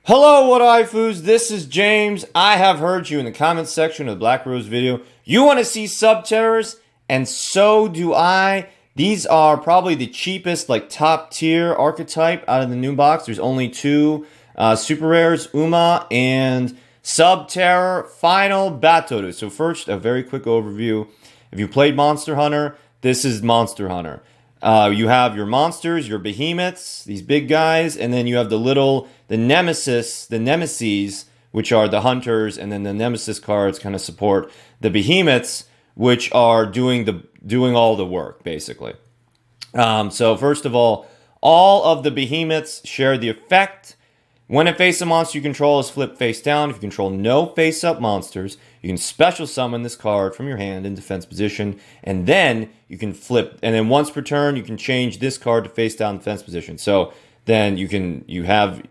Hello, what waifus? This is James. I have heard you in the comments section of the Black Rose video. You want to see Subterrors? And so do I. These are probably the cheapest, like top tier archetype out of the new box. There's only two super rares, Uma and Subterror Final Battle. So first, a very quick overview. If you played Monster Hunter, this is Monster Hunter. You have your monsters, your behemoths, these big guys, and then you have the nemesis, which are the hunters, and then the nemesis cards kind of support the behemoths, which are doing all the work, basically. So first of all of the behemoths share the effect. When a face-up monster you control is flipped face down, if you control no face-up monsters, you can special summon this card from your hand in defense position, and then you can flip, and then once per turn, you can change this card to face down defense position. So then you have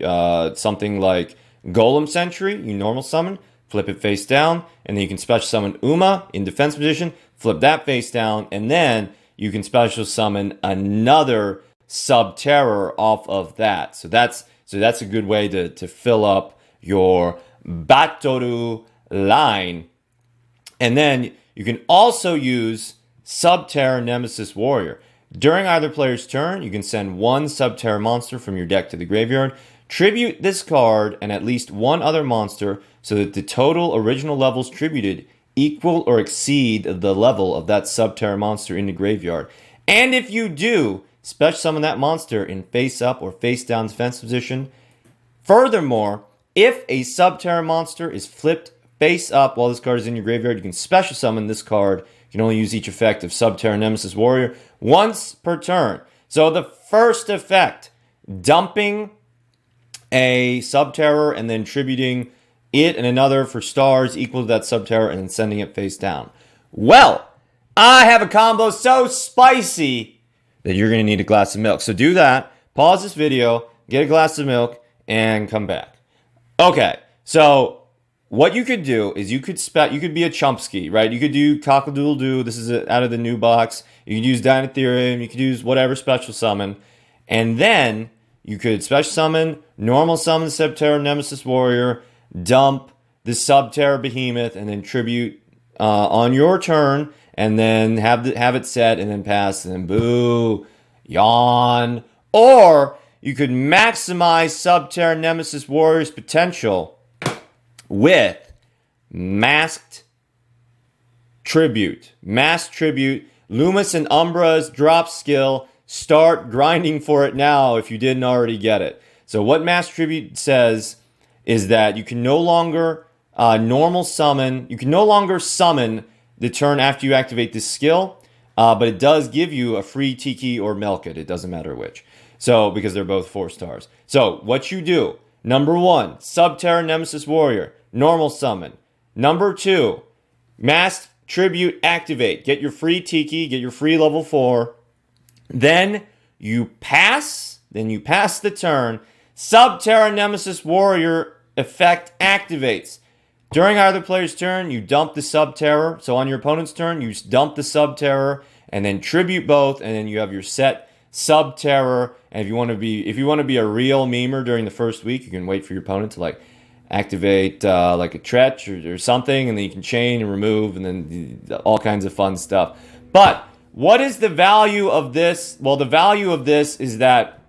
something like Golem Sentry, you normal summon, flip it face down, and then you can special summon Uma in defense position, flip that face down, and then you can special summon another Subterror off of that. So that's a good way to fill up your Batoru line. And then you can also use Subterra Nemesis Warrior. During either player's turn, you can send one Subterra monster from your deck to the graveyard, tribute this card and at least one other monster so that the total original levels tributed equal or exceed the level of that Subterra monster in the graveyard. And if you do, special summon that monster in face up or face down defense position. Furthermore, if a Subterra monster is flipped face up while this card is in your graveyard, you can special summon this card. You can only use each effect of Subterra Nemesis Warrior once per turn. So the first effect, dumping a Subterror and then tributing it and another for stars equal to that Subterror and then sending it face down. Well, I have a combo so spicy that you're going to need a glass of milk. So do that, pause this video, get a glass of milk, and come back. Okay, so what you could do is you could be a Chumpski, right? You could do Cockle-Doodle-Doo. This is out of the new box. You could use Dinotherium. You could use whatever special summon. And then you could special summon, normal summon the Subterra Nemesis Warrior, dump the Subterra Behemoth, and then tribute on your turn, and then have it set, and then pass, and then boo, yawn. Or you could maximize Subterra Nemesis Warrior's potential with Masked Tribute. Masked Tribute. Lumis and Umbra's drop skill. Start grinding for it now if you didn't already get it. So what Masked Tribute says is that you can no longer normal summon. You can no longer summon the turn after you activate this skill, but it does give you a free Tiki or Milk It. It doesn't matter which. So, because they're both 4 stars. So, what you do, number 1, Subterra Nemesis Warrior, normal summon. Number 2, Masked Tribute activate. Get your free Tiki, get your free level 4. Then you pass the turn. Subterra Nemesis Warrior effect activates. During either player's turn, you dump the Subterror. So on your opponent's turn, you dump the Subterror and then tribute both, and then you have your set Subterror. And if you want to be a real memer during the first week, you can wait for your opponent to like activate like a Tretch or something, and then you can chain and remove, and then all kinds of fun stuff. But what is the value of this? Well, the value of this is that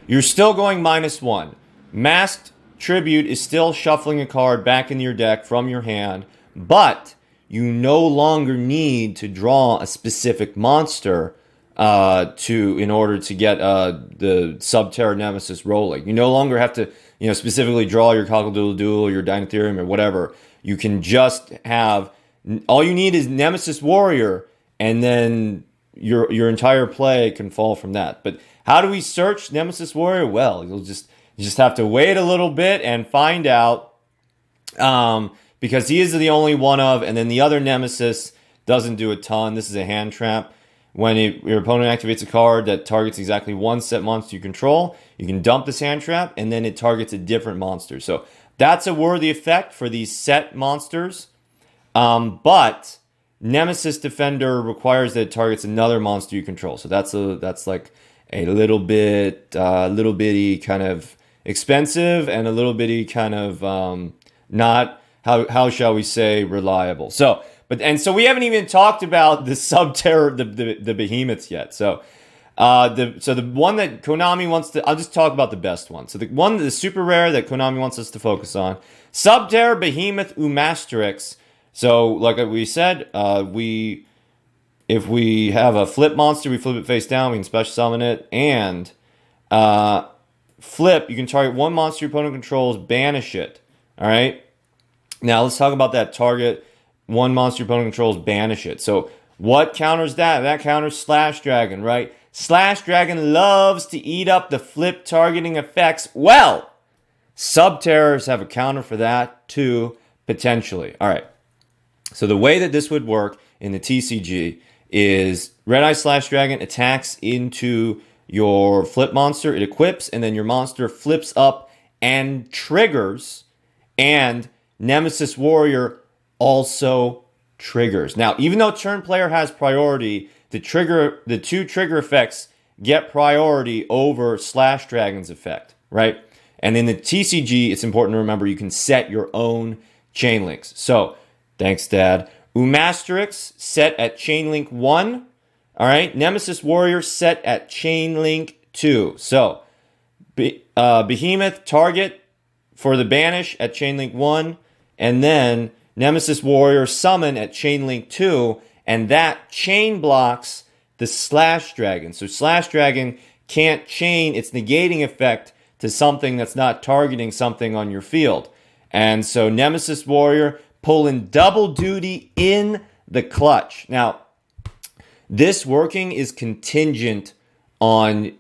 you're still going -1. Masked Tribute is still shuffling a card back into your deck from your hand, but you no longer need to draw a specific monster in order to get the Subterra Nemesis rolling. You no longer have to specifically draw your Cockle-Doodle-Doo or your Dinotherium or whatever. You can just have, all you need is Nemesis Warrior, and then your entire play can fall from that. But how do we search Nemesis Warrior? Well, you just have to wait a little bit and find out, because he is the only one of, and then the other Nemesis doesn't do a ton. This is a hand trap. When your opponent activates a card that targets exactly one set monster you control, you can dump this hand trap, and then it targets a different monster. So that's a worthy effect for these set monsters. But Nemesis Defender requires that it targets another monster you control. So that's like a little bitty kind of expensive and a little bitty kind of not, how shall we say, reliable. So we haven't even talked about the Subterra, the behemoths yet. So the one that Konami wants to, I'll just talk about the best one. So the super rare that Konami wants us to focus on, Subterra, Behemoth, Umastryx. So like we said, if we have a flip monster, we flip it face down, we can special summon it, and flip, you can target one monster your opponent controls, banish it. All right. Now let's talk about that target one monster your opponent controls, banish it. So what counters that? That counters Slash Dragon, right? Slash Dragon loves to eat up the flip targeting effects. Well, Subterrors have a counter for that too, potentially. All right. So the way that this would work in the TCG is Red Eye Slash Dragon attacks into your flip monster, it equips, and then your monster flips up and triggers, and Nemesis Warrior also triggers. Now, even though turn player has priority, the two trigger effects get priority over Slash Dragon's effect, right? And in the TCG, it's important to remember you can set your own chain links. So, thanks, Dad. Umastryx set at chain link 1. All right. Nemesis Warrior set at chain link 2. So, Behemoth target for the banish at chain link 1. And then Nemesis Warrior summon at chain link 2. And that chain blocks the Slash Dragon. So, Slash Dragon can't chain its negating effect to something that's not targeting something on your field. And so, Nemesis Warrior pulling double duty in the clutch. Now, this working is contingent on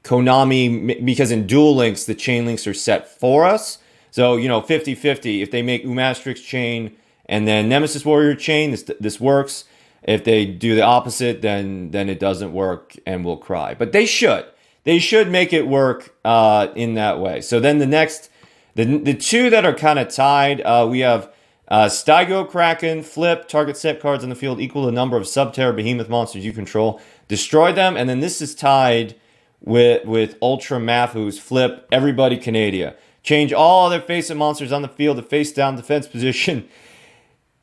Konami, because in Duel Links, the chain links are set for us. So, 50-50. If they make Umastryx chain and then Nemesis Warrior chain, this works. If they do the opposite, then it doesn't work and we'll cry. But they should. They should make it work in that way. So then the two that are kind of tied, we have Tygo Kraken, flip, target set cards on the field equal to the number of Subterra Behemoth monsters you control. Destroy them, and then this is tied with Ultramafus, flip, everybody Canada. Change all other face-up monsters on the field to face-down defense position,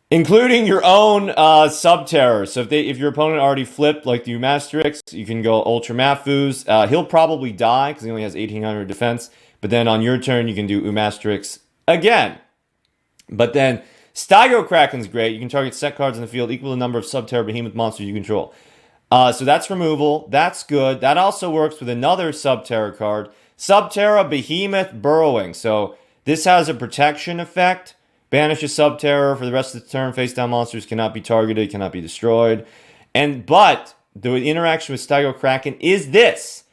including your own Subterror. So if your opponent already flipped, like the Umastryx, you can go Ultramafus. He'll probably die, because he only has 1800 defense. But then on your turn, you can do Umastryx again. But then Stygokraken's Kraken's great. You can target set cards in the field equal to the number of Subterra Behemoth monsters you control. So that's removal. That's good. That also works with another Subterra card. Subterra Behemoth Burrowing. So this has a protection effect. Banish a Subterra for the rest of the turn. Face down monsters cannot be targeted, cannot be destroyed. But the interaction with Tygo Kraken is this.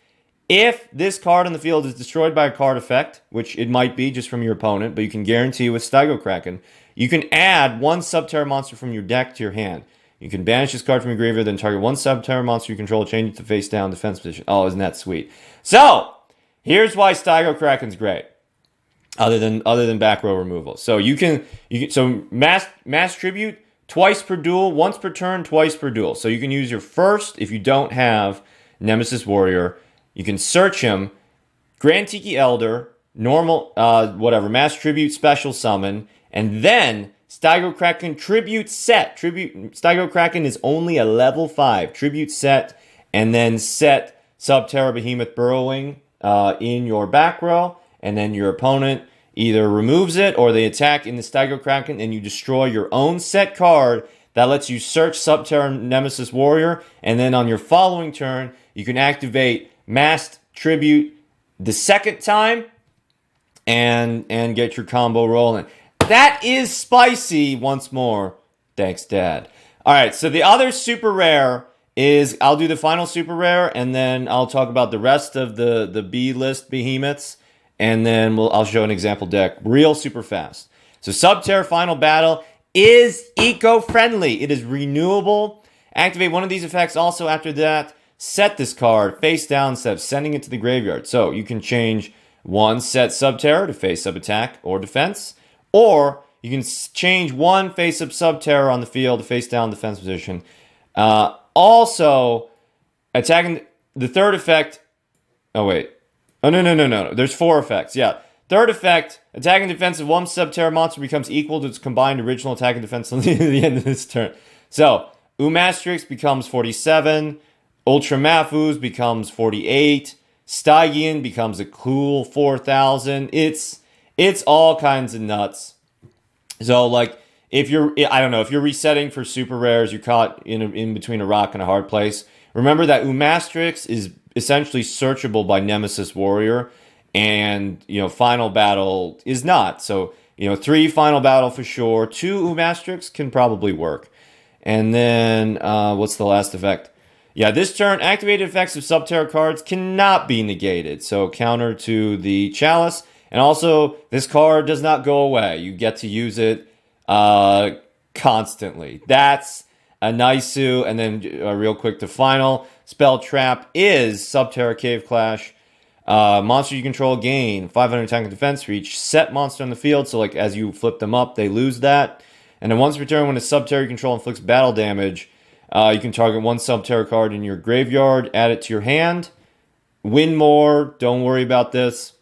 If this card on the field is destroyed by a card effect, which it might be just from your opponent, but you can guarantee with Stagger Kraken, you can add one Subterra monster from your deck to your hand. You can banish this card from your graveyard, then target one Subterra monster you control, change it to face down defense position. Oh, isn't that sweet? So, here's why Stygokraken's Kraken's great. Other than back row removal. So so mass tribute twice per duel, once per turn, twice per duel. So you can use your first if you don't have Nemesis Warrior. You can search him, Grand Tiki Elder, normal, mass tribute, special summon, and then Stygokraken tribute set. Stygokraken is only a level 5 tribute set, and then set Subterra Behemoth Burrowing in your back row, and then your opponent either removes it or they attack in the Stygokraken, and you destroy your own set card that lets you search Subterra Nemesis Warrior, and then on your following turn, you can activate Mass Tribute the second time and get your combo rolling. That is spicy once more. Thanks, Dad. All right, so the other super rare is, I'll do the final super rare, and then I'll talk about the rest of the B-list behemoths, and then I'll show an example deck real super fast. So Subterra Final Battle is eco-friendly. It is renewable. Activate one of these effects also after that. Set this card face down instead of sending it to the graveyard. So you can change one set Subterra to face-up attack or defense, or you can change one face-up Subterra on the field to face-down defense position. Also, attacking the third effect. Oh, wait. Oh, no. There's 4 effects. Yeah. Third effect, attack and defense of one Subterra monster becomes equal to its combined original attack and defense until the end of this turn. So, Umastryx becomes 47, Ultramafus becomes 48, Stygian becomes a cool 4,000. It's all kinds of nuts. So, like, if you're, I don't know, if you're resetting for super rares, you're caught in between a rock and a hard place. Remember that Umastryx is essentially searchable by Nemesis Warrior, and Final Battle is not. So 3 Final Battle for sure. 2 Umastryx can probably work. And then what's the last effect? Yeah, this turn activated effects of Subterra cards cannot be negated. So counter to the Chalice, and also this card does not go away. You get to use it constantly. That's a Naisu. And then real quick, the final spell trap is Subterra Cave Clash. Monster you control gain 500 attack and defense for each set monster on the field. So like as you flip them up, they lose that. And then once per turn, when a Subterra you control inflicts battle damage, you can target one Subterra card in your graveyard, add it to your hand. Win more. Don't worry about this.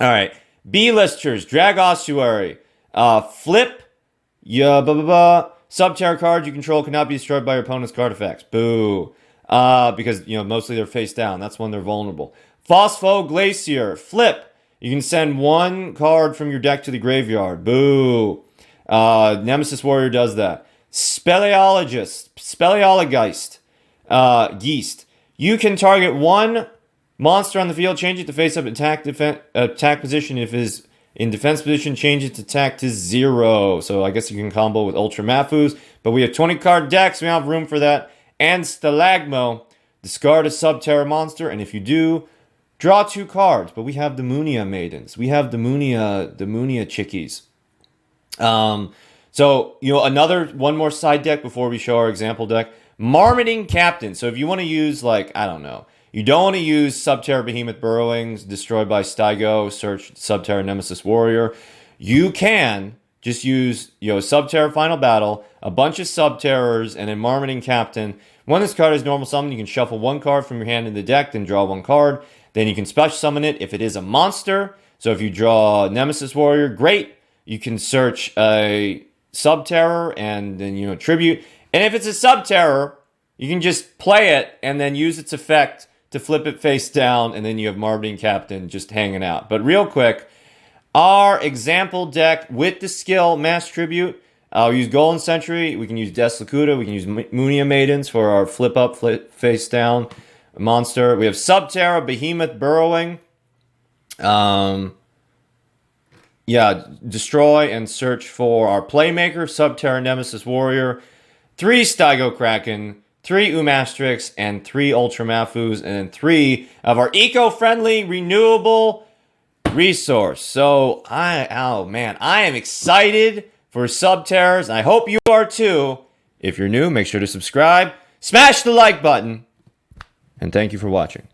All right. B-listers, Drag Ossuary. Flip. Subterra cards you control cannot be destroyed by your opponent's card effects. Boo. Because, mostly they're face down. That's when they're vulnerable. Phospho Glacier. Flip. You can send 1 card from your deck to the graveyard. Boo. Nemesis Warrior does that. Speleologeist. Geist. You can target 1 monster on the field, change it to face-up attack position. If it is in defense position, change it to attack to 0. So I guess you can combo with Ultramafus. But we have 20-card decks. We don't have room for that. And Stalagmo. Discard a Subterra monster. And if you do, draw 2 cards. But we have the Munia Maidens. We have the Munia Chickies. So, one more side deck before we show our example deck. Marmoting Captain. So if you want to use, you don't want to use Subterra Behemoth Burrowings, destroyed by Stygo, search Subterra Nemesis Warrior. You can just use, Subterra Final Battle, a bunch of Subterrors, and then Marmoting Captain. When this card is normal summon, you can shuffle 1 card from your hand in the deck, then draw 1 card. Then you can special summon it if it is a monster. So if you draw Nemesis Warrior, great. You can search a Subterror and then, tribute. And if it's a Subterror, you can just play it and then use its effect to flip it face down, and then you have Marmoting Captain just hanging out. But real quick, our example deck with the skill Mass Tribute, we use Golden Century, we can use Deslocuta, we can use Munia Maidens for our flip up, flip face down monster. We have Subterra Behemoth Burrowing. Destroy and search for our Playmaker, Subterra Nemesis Warrior, 3 Tygo Kraken, 3 Umastryx, and 3 Ultramafus, and then 3 of our eco-friendly, renewable resource. So, I am excited for Subterras, and I hope you are too. If you're new, make sure to subscribe, smash the like button, and thank you for watching.